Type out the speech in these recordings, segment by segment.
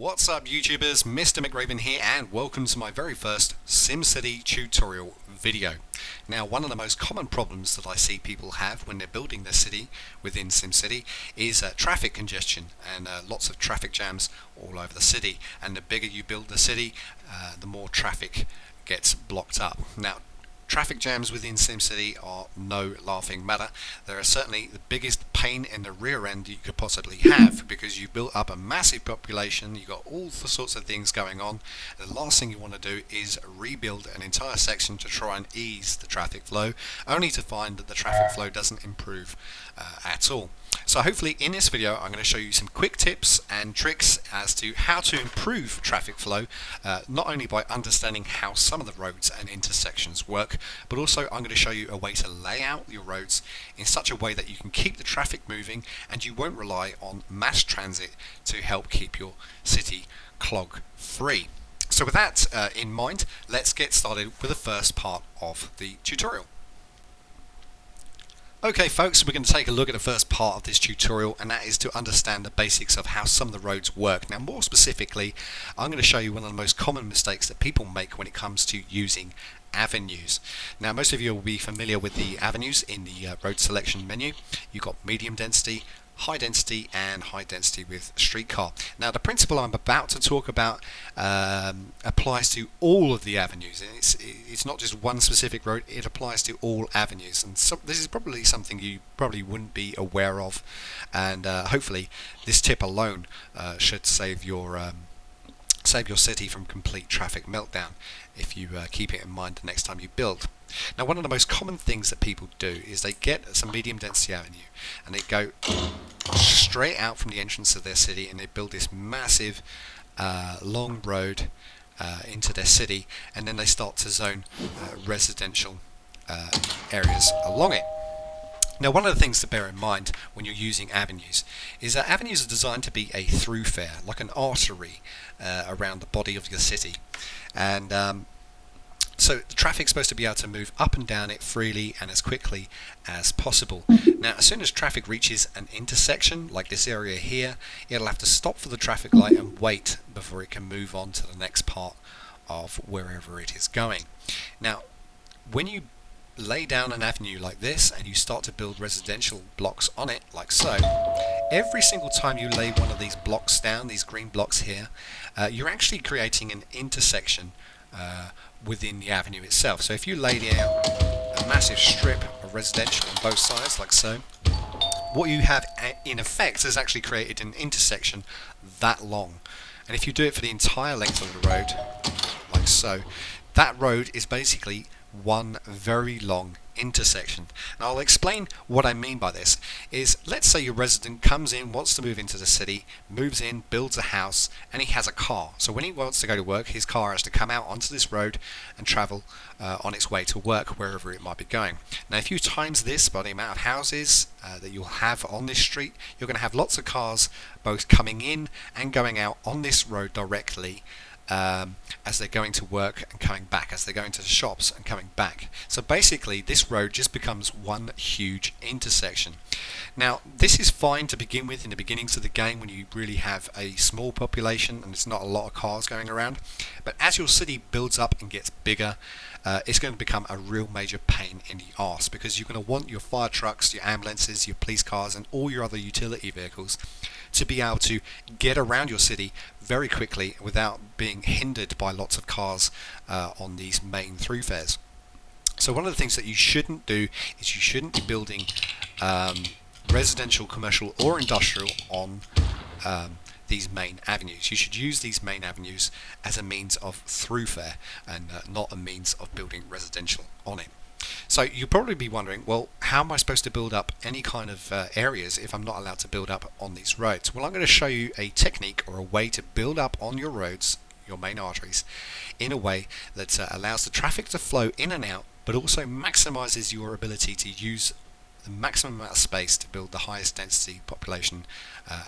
What's up YouTubers, Mr. McRaven here and welcome to my very first SimCity tutorial video. Now one of the most common problems that I see people have when they're building their city within SimCity is traffic congestion and lots of traffic jams all over the city, and the bigger you build the city the more traffic gets blocked up. Now traffic jams within SimCity are no laughing matter. They are certainly the biggest pain in the rear end you could possibly have because you built up a massive population, you've got all the sorts of things going on. The last thing you want to do is rebuild an entire section to try and ease the traffic flow, only to find that the traffic flow doesn't improve at all. So hopefully in this video I'm going to show you some quick tips and tricks as to how to improve traffic flow, not only by understanding how some of the roads and intersections work, but also I'm going to show you a way to lay out your roads in such a way that you can keep the traffic moving and you won't rely on mass transit to help keep your city clog free. So with that in mind, let's get started with the first part of the tutorial. Okay folks, we're going to take a look at the first part of this tutorial, and that is to understand the basics of how some of the roads work. Now more specifically, I'm going to show you one of the most common mistakes that people make when it comes to using avenues. Now most of you will be familiar with the avenues in the road selection menu. You've got medium density, high density and high density with streetcar. Now the principle I'm about to talk about applies to all of the avenues. It's not just one specific road, it applies to all avenues, and so this is probably something you probably wouldn't be aware of, and hopefully this tip alone should save your city from complete traffic meltdown if you keep it in mind the next time you build. Now one of the most common things that people do is they get some medium density avenue and they go straight out from the entrance of their city and they build this massive long road into their city, and then they start to zone residential areas along it. Now one of the things to bear in mind when you're using avenues is that avenues are designed to be a thoroughfare, like an artery around the body of your city, and so the traffic's supposed to be able to move up and down it freely and as quickly as possible. Now as soon as traffic reaches an intersection like this area here, it'll have to stop for the traffic light and wait before it can move on to the next part of wherever it is going. Now when you lay down an avenue like this and you start to build residential blocks on it like so, every single time you lay one of these blocks down, these green blocks here, you're actually creating an intersection within the avenue itself. So if you lay down a massive strip of residential on both sides like so, what you have in effect is actually created an intersection that long. And if you do it for the entire length of the road like so, that road is basically one very long intersection. Now I'll explain what I mean by this. Is let's say your resident comes in, wants to move into the city, moves in, builds a house, and he has a car. So when he wants to go to work, his car has to come out onto this road and travel on its way to work wherever it might be going. Now if you times this by the amount of houses that you'll have on this street, you're going to have lots of cars both coming in and going out on this road directly as they're going to work and coming back, as they're going to the shops and coming back. So basically this road just becomes one huge intersection. Now this is fine to begin with in the beginnings of the game when you really have a small population and it's not a lot of cars going around, but as your city builds up and gets bigger, it's going to become a real major pain in the arse, because you're going to want your fire trucks, your ambulances, your police cars and all your other utility vehicles to be able to get around your city very quickly without being hindered by lots of cars on these main thoroughfares. So one of the things that you shouldn't do is you shouldn't be building residential, commercial or industrial on these main avenues. You should use these main avenues as a means of thoroughfare and not a means of building residential on it. So you'll probably be wondering, well, how am I supposed to build up any kind of areas if I'm not allowed to build up on these roads? Well, I'm going to show you a technique or a way to build up on your roads, your main arteries, in a way that allows the traffic to flow in and out, but also maximizes your ability to use the maximum amount of space to build the highest density population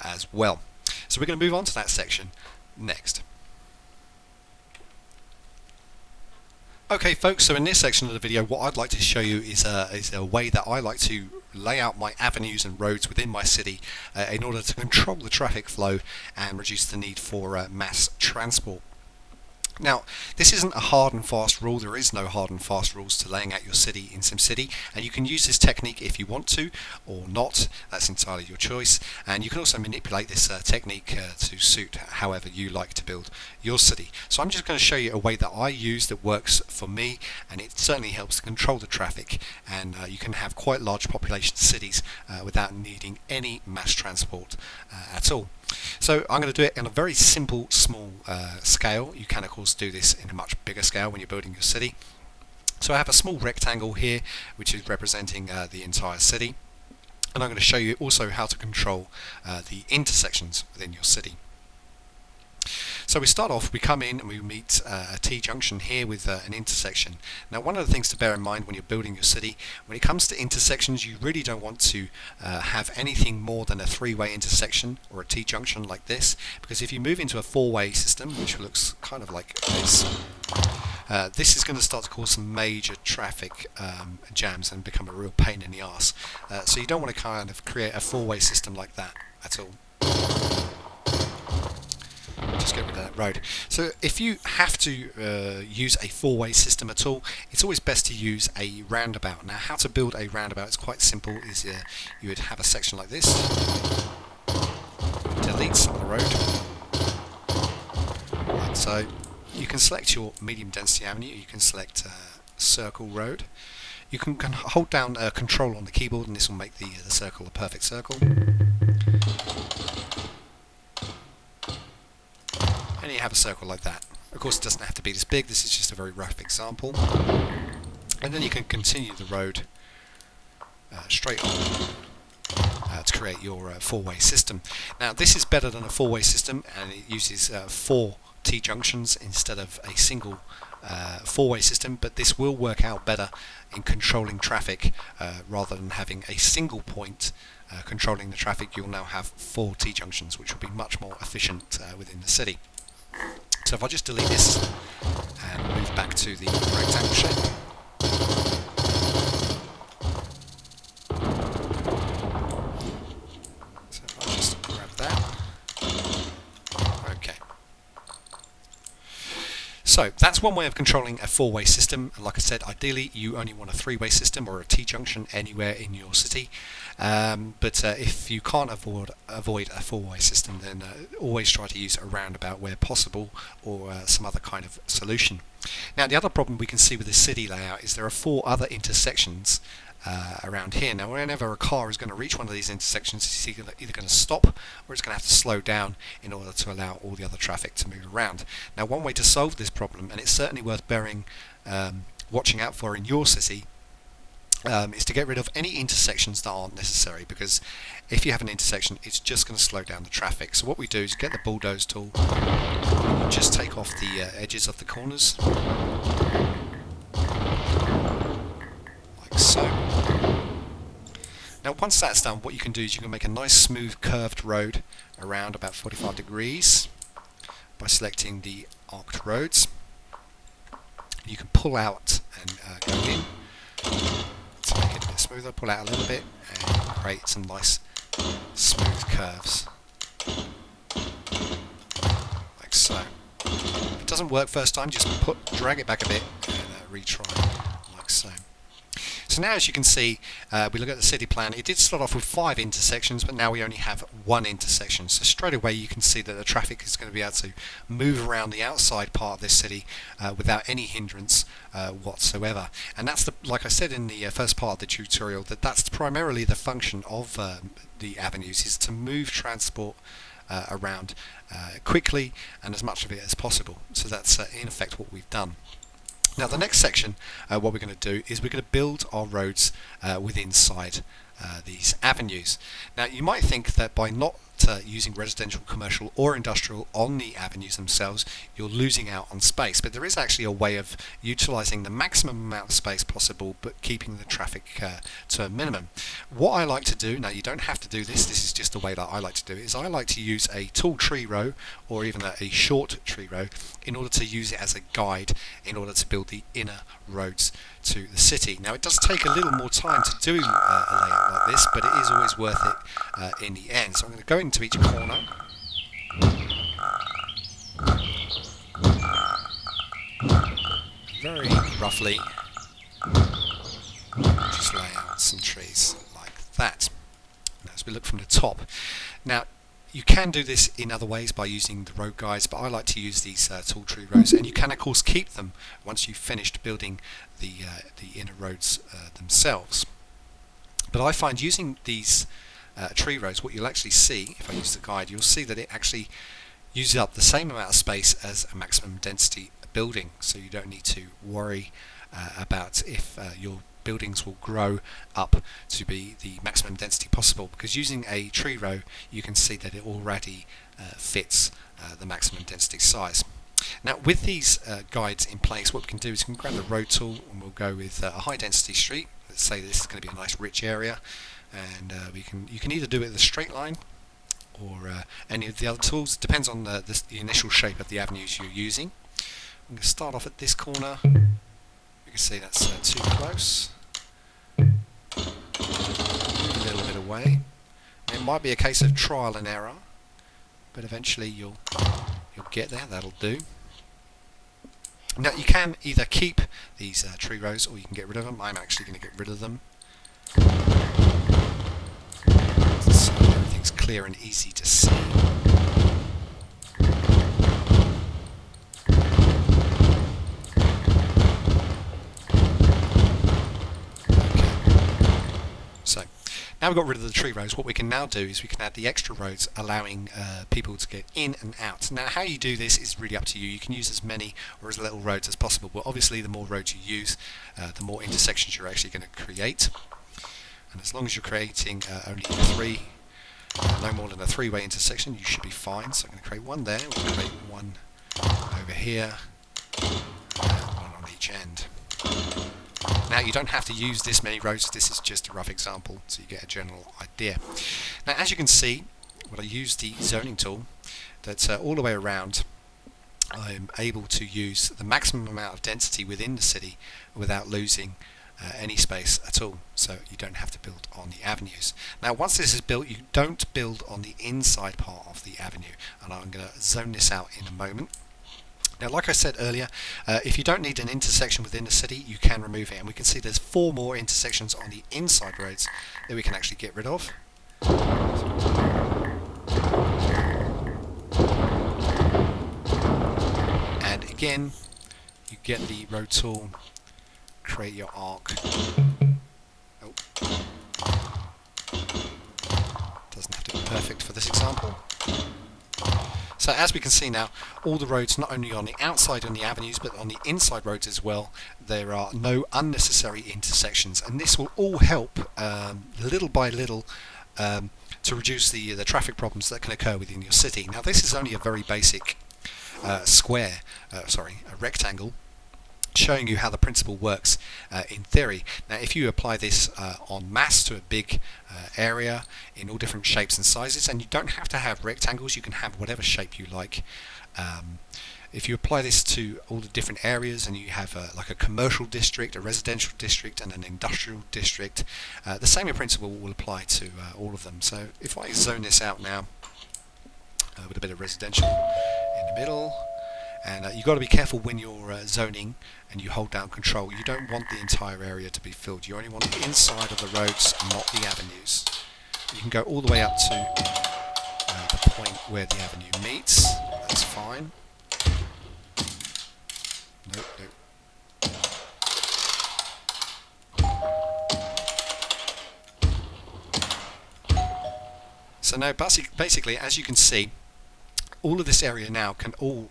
as well. So we're going to move on to that section next. Okay folks, so in this section of the video what I'd like to show you is a way that I like to lay out my avenues and roads within my city in order to control the traffic flow and reduce the need for mass transport. Now, this isn't a hard and fast rule. There is no hard and fast rules to laying out your city in SimCity, and you can use this technique if you want to or not. That's entirely your choice, and you can also manipulate this technique to suit however you like to build your city. So I'm just going to show you a way that I use that works for me, and it certainly helps to control the traffic, and you can have quite large population cities without needing any mass transport at all. So I'm going to do it in a very simple, small scale. You can of course do this in a much bigger scale when you're building your city. So I have a small rectangle here which is representing the entire city, and I'm going to show you also how to control the intersections within your city. So we start off, we come in and we meet a T-junction here with an intersection. Now, one of the things to bear in mind when you're building your city, when it comes to intersections, you really don't want to have anything more than a three-way intersection or a T-junction like this, because if you move into a four-way system, which looks kind of like this, this is going to start to cause some major traffic jams and become a real pain in the arse. So you don't want to kind of create a four-way system like that at all. Just get rid of that road. So if you have to use a four-way system at all, it's always best to use a roundabout. Now, how to build a roundabout is quite simple. Is you would have a section like this, delete some of the road, like so. You can select your medium density avenue. You can select circle road. You can hold down control on the keyboard, and this will make the circle a perfect circle. And you have a circle like that. Of course, it doesn't have to be this big. This is just a very rough example. And then you can continue the road straight on to create your four-way system. Now, this is better than a four-way system, and it uses 4 T-junctions instead of a single four-way system, but this will work out better in controlling traffic rather than having a single point controlling the traffic. You'll now have 4 T-junctions, which will be much more efficient within the city. So if I just delete this and move back to the rectangle shape, so if I just grab that, okay. So that's one way of controlling a four-way system. Like I said, ideally you only want a three-way system or a T-junction anywhere in your city. But if you can't avoid a four-way system, then always try to use a roundabout where possible, or some other kind of solution. Now, the other problem we can see with this city layout is there are 4 other intersections around here. Now, whenever a car is going to reach one of these intersections, it's either going to stop or it's going to have to slow down in order to allow all the other traffic to move around. Now, one way to solve this problem, and it's certainly worth watching out for in your city, is to get rid of any intersections that aren't necessary, because if you have an intersection, it's just going to slow down the traffic. So what we do is get the bulldoze tool, and just take off the edges of the corners, like so. Now, once that's done, what you can do is you can make a nice smooth curved road around about 45 degrees by selecting the arced roads. You can pull out and go in to make it a bit smoother, pull out a little bit and create some nice smooth curves, like so. If it doesn't work first time, just drag it back a bit and retry, like so. So now, as you can see, we look at the city plan. It did start off with 5 intersections, but now we only have 1 intersection. So straight away you can see that the traffic is going to be able to move around the outside part of this city without any hindrance whatsoever. And that's, like I said in the first part of the tutorial, that's primarily the function of the avenues, is to move transport around quickly and as much of it as possible. So that's in effect what we've done. Now, the next section, what we're going to do is we're going to build our roads inside these avenues. Now, you might think that by not using residential, commercial or industrial on the avenues themselves, you're losing out on space, but there is actually a way of utilizing the maximum amount of space possible but keeping the traffic to a minimum. What I like to do, now you don't have to do this, this is just the way that I like to do it, is I like to use a tall tree row or even a short tree row in order to use it as a guide in order to build the inner roads to the city. Now, it does take a little more time to do a layout like this, but it is always worth it in the end. So I'm going to go into each corner. Very roughly just lay out some trees like that. Now, as we look from the top, now you can do this in other ways by using the road guides, but I like to use these tall tree rows, and you can of course keep them once you've finished building the inner roads themselves. But I find using these tree rows, what you'll actually see, if I use the guide, you'll see that it actually uses up the same amount of space as a maximum density building, so you don't need to worry about if your buildings will grow up to be the maximum density possible, because using a tree row you can see that it already fits the maximum density size. Now with these guides in place, what we can do is we can grab the road tool and we'll go with a high density street. Let's say this is going to be a nice rich area, and you can either do it with a straight line or any of the other tools. It depends on the initial shape of the avenues you're using. I'm going to start off at this corner. You can see that's too close. A little bit away. It might be a case of trial and error, but eventually you'll get there. That'll do. Now you can either keep these tree rows or you can get rid of them. I'm actually going to get rid of them, so everything's clear and easy to see. Now we've got rid of the tree rows, what we can now do is we can add the extra roads, allowing people to get in and out. Now how you do this is really up to you. You can use as many or as little roads as possible, but obviously the more roads you use, the more intersections you're actually going to create. And as long as you're creating only three, no more than a three-way intersection, you should be fine. So I'm going to create one there, we'll create one over here, and one on each end. Now you don't have to use this many roads, this is just a rough example, so you get a general idea. Now as you can see, when I use the zoning tool, that all the way around I'm able to use the maximum amount of density within the city without losing any space at all, so you don't have to build on the avenues. Now once this is built, you don't build on the inside part of the avenue, and I'm going to zone this out in a moment. Now, like I said earlier, if you don't need an intersection within the city, you can remove it, and we can see there's 4 more intersections on the inside roads that we can actually get rid of. And again, you get the road tool, create your arc. Oh. Doesn't have to be perfect for this example. So as we can see now, all the roads, not only on the outside on the avenues, but on the inside roads as well, there are no unnecessary intersections, and this will all help little by little to reduce the traffic problems that can occur within your city. Now this is only a very basic a rectangle, showing you how the principle works in theory. Now if you apply this en masse to a big area in all different shapes and sizes, and you don't have to have rectangles, you can have whatever shape you like. If you apply this to all the different areas and you have like a commercial district, a residential district and an industrial district, the same principle will apply to all of them. So if I zone this out now with a bit of residential in the middle, and you've got to be careful when you're zoning and you hold down control. You don't want the entire area to be filled. You only want the inside of the roads, not the avenues. You can go all the way up to the point where the avenue meets. That's fine. Nope, nope. So now basically, as you can see, all of this area now can all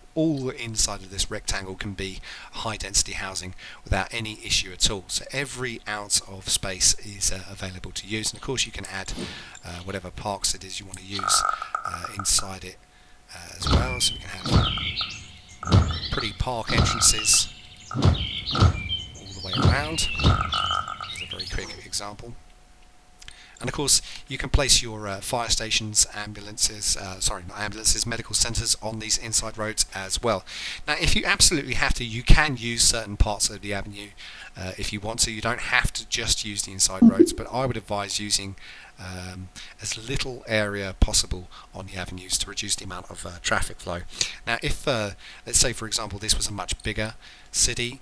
inside of this rectangle can be high density housing without any issue at all. So every ounce of space is available to use, and of course you can add whatever parks it is you want to use inside it as well. So we can have pretty park entrances all the way around. This is a very quick example. And of course, you can place your fire stations, ambulances, not ambulances, medical centres on these inside roads as well. Now, if you absolutely have to, you can use certain parts of the avenue if you want to. You don't have to just use the inside roads, but I would advise using as little area possible on the avenues to reduce the amount of traffic flow. Now, if let's say, for example, this was a much bigger city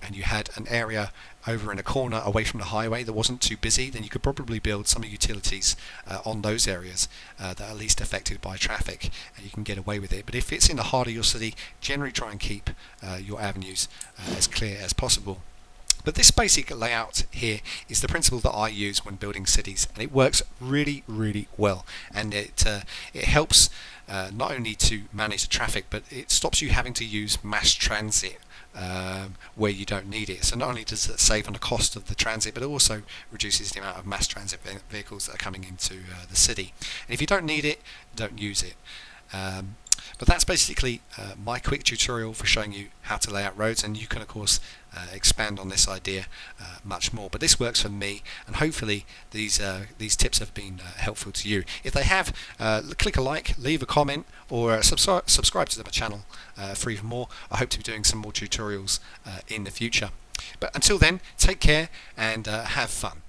and you had an area over in a corner away from the highway that wasn't too busy, then you could probably build some utilities on those areas that are least affected by traffic, and you can get away with it. But if it's in the heart of your city, generally try and keep your avenues as clear as possible. But this basic layout here is the principle that I use when building cities, and it works really, really well. And it helps not only to manage the traffic, but it stops you having to use mass transit where you don't need it. So not only does it save on the cost of the transit, but it also reduces the amount of mass transit vehicles that are coming into the city. And if you don't need it, don't use it. But that's basically my quick tutorial for showing you how to lay out roads, and you can of course expand on this idea much more. But this works for me, and hopefully these tips have been helpful to you. If they have, click a like, leave a comment, or subscribe to the channel for even more. I hope to be doing some more tutorials in the future. But until then, take care and have fun.